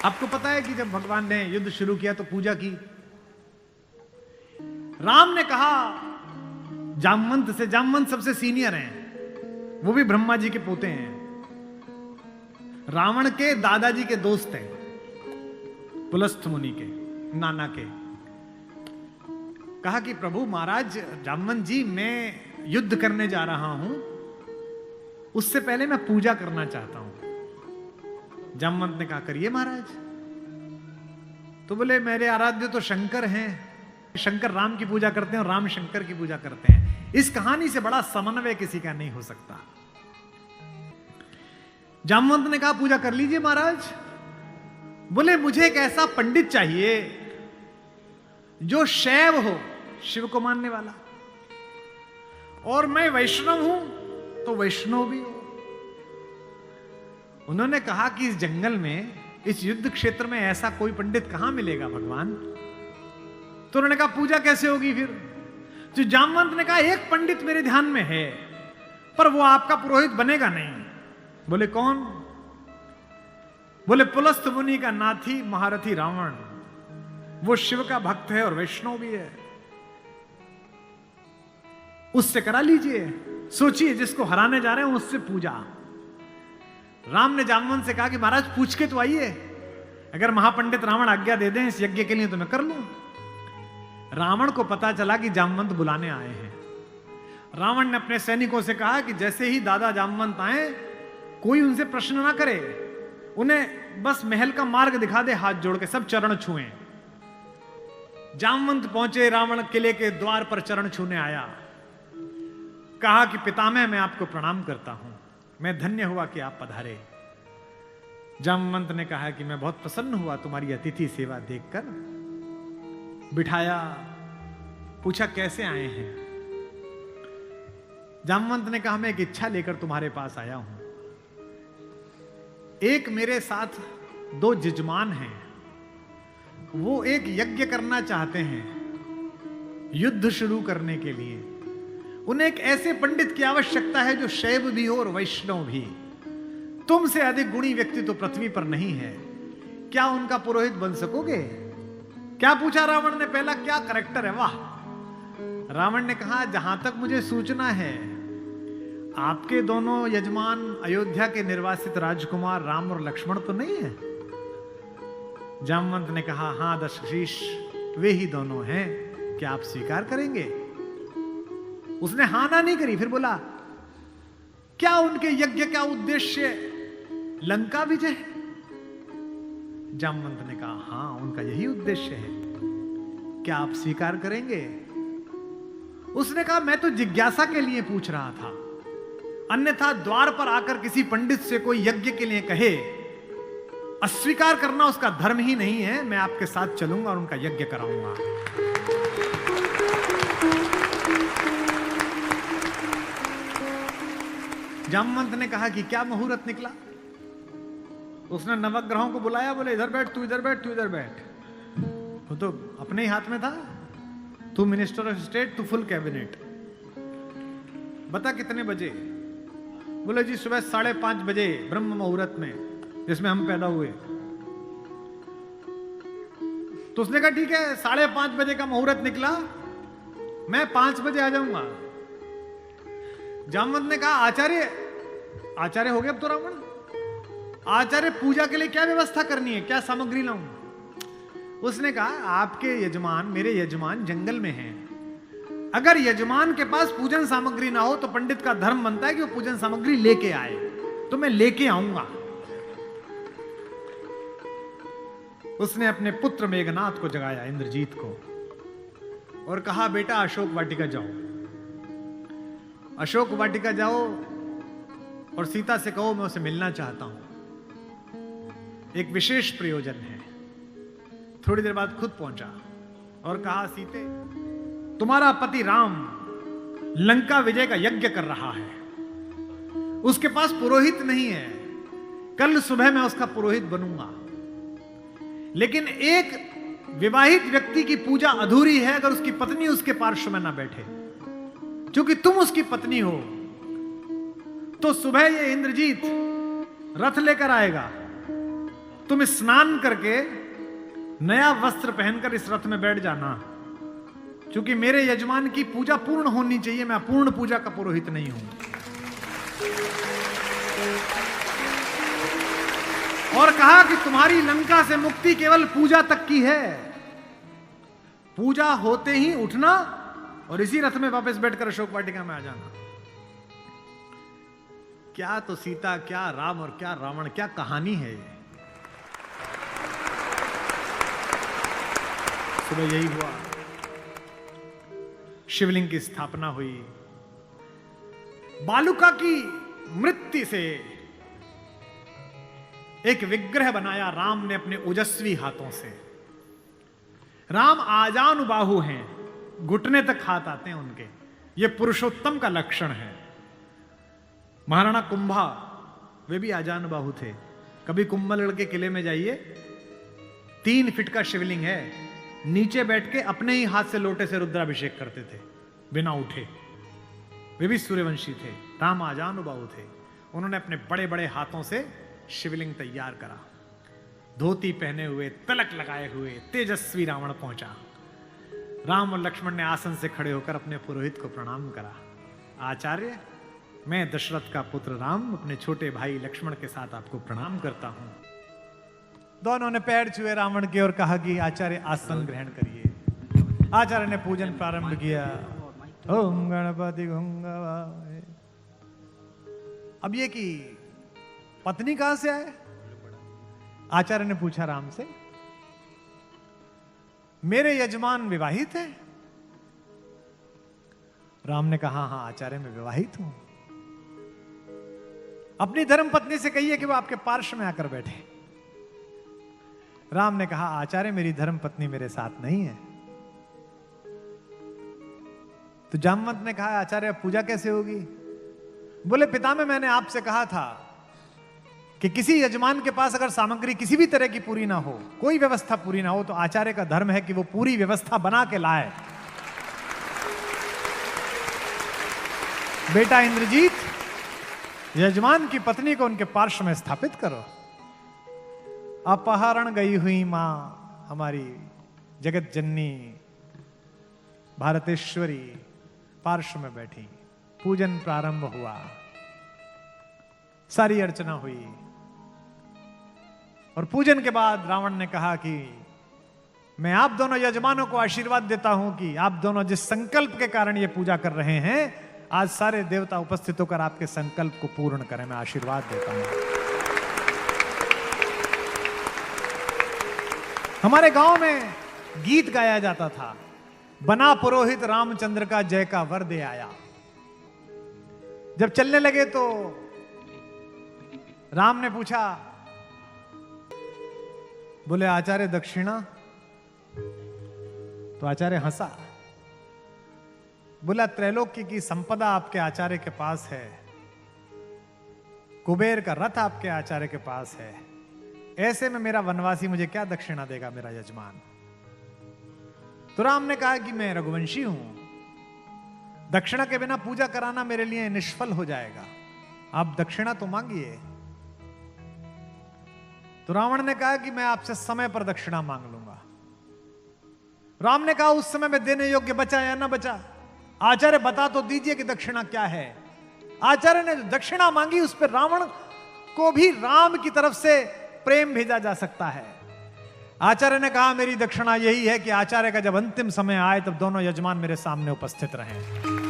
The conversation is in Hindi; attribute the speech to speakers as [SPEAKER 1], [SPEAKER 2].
[SPEAKER 1] आपको पता है कि जब भगवान ने युद्ध शुरू किया तो पूजा की। राम ने कहा जामवंत से, जामवंत सबसे सीनियर हैं, वो भी ब्रह्मा जी के पोते हैं, रावण के दादाजी के दोस्त हैं, पुलस्त्य मुनि के नाना के। कहा कि प्रभु महाराज जामवंत जी, मैं युद्ध करने जा रहा हूं, उससे पहले मैं पूजा करना चाहता हूं। जामवंत ने कहा करिए महाराज। तो बोले मेरे आराध्य तो शंकर हैं, शंकर राम की पूजा करते हैं और राम शंकर की पूजा करते हैं, इस कहानी से बड़ा समन्वय किसी का नहीं हो सकता। जामवंत ने कहा पूजा कर लीजिए महाराज। बोले मुझे एक ऐसा पंडित चाहिए जो शैव हो, शिव को मानने वाला, और मैं वैष्णव हूं तो वैष्णव भी हो। उन्होंने कहा कि इस जंगल में, इस युद्ध क्षेत्र में ऐसा कोई पंडित कहां मिलेगा भगवान। तो उन्होंने कहा पूजा कैसे होगी फिर। जो जामवंत ने कहा एक पंडित मेरे ध्यान में है, पर वो आपका पुरोहित बनेगा नहीं। बोले कौन। बोले पुलस्त्य मुनि का नाथी महारथी रावण, वो शिव का भक्त है और वैष्णव भी है, उससे करा लीजिए। सोचिए जिसको हराने जा रहे हैं उससे पूजा। राम ने जामवंत से कहा कि महाराज पूछ के तो आइए, अगर महापंडित रावण आज्ञा दे दें इस यज्ञ के लिए तो मैं कर लूं। रावण को पता चला कि जामवंत बुलाने आए हैं। रावण ने अपने सैनिकों से कहा कि जैसे ही दादा जामवंत आए, कोई उनसे प्रश्न ना करे, उन्हें बस महल का मार्ग दिखा दे, हाथ जोड़ के सब चरण छुएं। जामवंत पहुंचे, रावण किले के द्वार पर चरण छूने आया, कहा कि पितामह मैं आपको प्रणाम करता हूं, मैं धन्य हुआ कि आप पधारे। जामवंत ने कहा कि मैं बहुत प्रसन्न हुआ तुम्हारी अतिथि सेवा देखकर। बिठाया, पूछा कैसे आए हैं। जामवंत ने कहा मैं एक इच्छा लेकर तुम्हारे पास आया हूं। एक मेरे साथ दो यजमान हैं, वो एक यज्ञ करना चाहते हैं युद्ध शुरू करने के लिए। उन्हें एक ऐसे पंडित की आवश्यकता है जो शैव भी हो और वैष्णव भी। तुमसे अधिक गुणी व्यक्ति तो पृथ्वी पर नहीं है, क्या उनका पुरोहित बन सकोगे। क्या पूछा रावण ने, पहला क्या करैक्टर है, वाह। रावण ने कहा जहां तक मुझे सूचना है आपके दोनों यजमान अयोध्या के निर्वासित राजकुमार राम और लक्ष्मण तो नहीं है। जामवंत ने कहा हां दशरथ, वे ही दोनों हैं, क्या आप स्वीकार करेंगे। उसने हां ना नहीं करी, फिर बोला क्या उनके यज्ञ का उद्देश्य लंका विजय है। जामवंत ने कहा हां उनका यही उद्देश्य है, क्या आप स्वीकार करेंगे। उसने कहा मैं तो जिज्ञासा के लिए पूछ रहा था, अन्यथा द्वार पर आकर किसी पंडित से कोई यज्ञ के लिए कहे, अस्वीकार करना उसका धर्म ही नहीं है। मैं आपके साथ चलूंगा और उनका यज्ञ कराऊंगा। जामवंत ने कहा कि क्या मुहूर्त निकला। उसने नवग्रहों को बुलाया, बोले इधर बैठ, तू इधर बैठ, तू इधर बैठ। वो तो अपने ही हाथ में था, तू मिनिस्टर ऑफ स्टेट, तू फुल कैबिनेट। बता कितने बजे। बोले जी सुबह 5:30 बजे ब्रह्म मुहूर्त में, जिसमें हम पैदा हुए। तो उसने कहा ठीक है 5:30 बजे का मुहूर्त निकला, मैं 5 बजे आ जाऊंगा। जामवंत ने कहा आचार्य हो गया अब तो रावण। आचार्य पूजा के लिए क्या व्यवस्था करनी है, क्या सामग्री लाऊं। उसने कहा आपके यजमान, मेरे यजमान जंगल में हैं, अगर यजमान के पास पूजन सामग्री ना हो तो पंडित का धर्म बनता है कि वो पूजन सामग्री लेके आए, तो मैं लेके आऊंगा। उसने अपने पुत्र मेघनाथ को जगाया, इंद्रजीत को, और कहा बेटा अशोक वाटिका जाओ, अशोक वाटिका जाओ और सीता से कहो मैं उसे मिलना चाहता हूं, एक विशेष प्रयोजन है। थोड़ी देर बाद खुद पहुंचा और कहा सीते तुम्हारा पति राम लंका विजय का यज्ञ कर रहा है, उसके पास पुरोहित नहीं है, कल सुबह मैं उसका पुरोहित बनूंगा। लेकिन एक विवाहित व्यक्ति की पूजा अधूरी है अगर उसकी पत्नी उसके पार्श्व में ना बैठे। क्योंकि तुम उसकी पत्नी हो तो सुबह ये इंद्रजीत रथ लेकर आएगा, तुम स्नान करके नया वस्त्र पहनकर इस रथ में बैठ जाना, क्योंकि मेरे यजमान की पूजा पूर्ण होनी चाहिए, मैं अपूर्ण पूजा का पुरोहित नहीं हूं। और कहा कि तुम्हारी लंका से मुक्ति केवल पूजा तक की है, पूजा होते ही उठना और इसी रथ में वापस बैठकर अशोक वाटिका में आ जाना। क्या तो सीता, क्या राम और क्या रावण, क्या कहानी है ये। सुबह यही हुआ, शिवलिंग की स्थापना हुई, बालुका की मृत्यु से एक विग्रह बनाया राम ने अपने ओजस्वी हाथों से। राम आजानुबाहु हैं, घुटने तक हाथ आते हैं उनके, ये पुरुषोत्तम का लक्षण है। महाराणा कुंभा वे भी आजानुबाहु थे। कभी कुंभलगढ़ के किले में जाइए, 3 फीट का शिवलिंग है, नीचे बैठ के अपने ही हाथ से लोटे से रुद्राभिषेक करते थे बिना उठे। वे भी सूर्यवंशी थे। राम आजानुबाहु थे, उन्होंने अपने बड़े बड़े हाथों से शिवलिंग तैयार करा। धोती पहने हुए, तिलक लगाए हुए तेजस्वी रावण पहुंचा। राम और लक्ष्मण ने आसन से खड़े होकर अपने पुरोहित को प्रणाम करा। आचार्य, मैं दशरथ का पुत्र राम अपने छोटे भाई लक्ष्मण के साथ आपको प्रणाम करता हूं। दोनों ने पैर छुए रावण के और कहा कि आचार्य आसन ग्रहण करिए। आचार्य ने पूजन प्रारंभ किया। ओम गणपति गंगावाय। अब ये कि पत्नी कहां से आए? आचार्य ने पूछा राम से। मेरे यजमान विवाहित है? राम ने कहा हाँ आचार्य मैं विवाहित हूं। अपनी धर्म पत्नी से कहिए कि वो आपके पार्श्व में आकर बैठे। राम ने कहा आचार्य मेरी धर्म पत्नी मेरे साथ नहीं है। तो जामवंत ने कहा आचार्य अब पूजा कैसे होगी? बोले पितामह मैंने आपसे कहा था कि किसी यजमान के पास अगर सामग्री किसी भी तरह की पूरी ना हो, कोई व्यवस्था पूरी ना हो, तो आचार्य का धर्म है कि वो पूरी व्यवस्था बना के लाए। बेटा इंद्रजीत, यजमान की पत्नी को उनके पार्श्व में स्थापित करो। अपहरण गई हुई मां हमारी जगत जननी भारतेश्वरी पार्श्व में बैठी। पूजन प्रारंभ हुआ, सारी अर्चना हुई और पूजन के बाद रावण ने कहा कि मैं आप दोनों यजमानों को आशीर्वाद देता हूं कि आप दोनों जिस संकल्प के कारण ये पूजा कर रहे हैं, आज सारे देवता उपस्थित होकर आपके संकल्प को पूर्ण करें। मैं आशीर्वाद देता हूं। हमारे गांव में गीत गाया जाता था, बना पुरोहित रामचंद्र का जय का वर दे आया। जब चलने लगे तो राम ने पूछा, बोले आचार्य दक्षिणा? तो आचार्य हंसा। बोला त्रैलोक्य की संपदा आपके आचार्य के पास है, कुबेर का रथ आपके आचार्य के पास है, ऐसे में मेरा वनवासी मुझे क्या दक्षिणा देगा मेरा यजमान? तो राम ने कहा कि मैं रघुवंशी हूं, दक्षिणा के बिना पूजा कराना मेरे लिए निष्फल हो जाएगा, आप दक्षिणा तो मांगिए। तो रावण ने कहा कि मैं आपसे समय पर दक्षिणा मांग लूंगा। राम ने कहा उस समय में देने योग्य बचा या ना बचा? आचार्य बता तो दीजिए कि दक्षिणा क्या है। आचार्य ने जो दक्षिणा मांगी उस पर रावण को भी राम की तरफ से प्रेम भेजा जा सकता है। आचार्य ने कहा मेरी दक्षिणा यही है कि आचार्य का जब अंतिम समय आए तब दोनों यजमान मेरे सामने उपस्थित रहें।